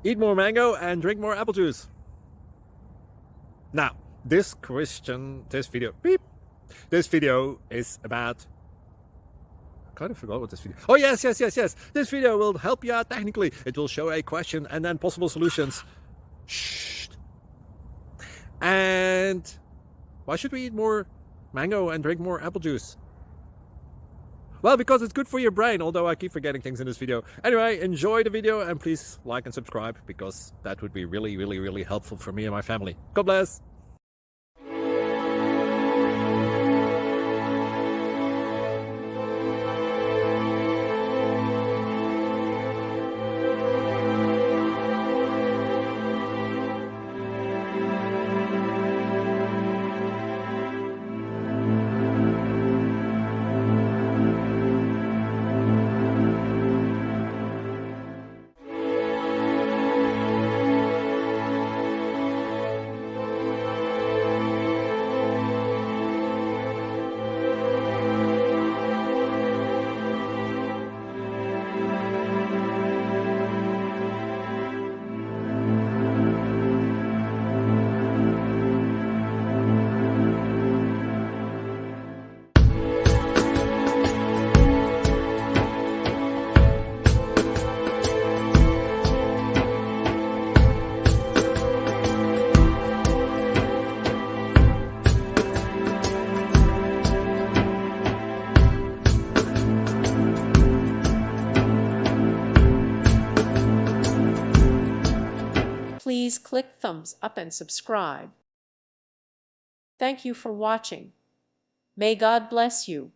Eat more mango and drink more apple juice. Now, this video is about, I kind of forgot what this video. Oh, yes. This video will help you out technically. It will show a question and then possible solutions. Shh. And why should we eat more mango and drink more apple juice? Well, because it's good for your brain, although I keep forgetting things in this video. Anyway, enjoy the video and please like and subscribe, because that would be really helpful for me and my family. God bless. Please click thumbs up and subscribe. Thank you for watching. May God bless you.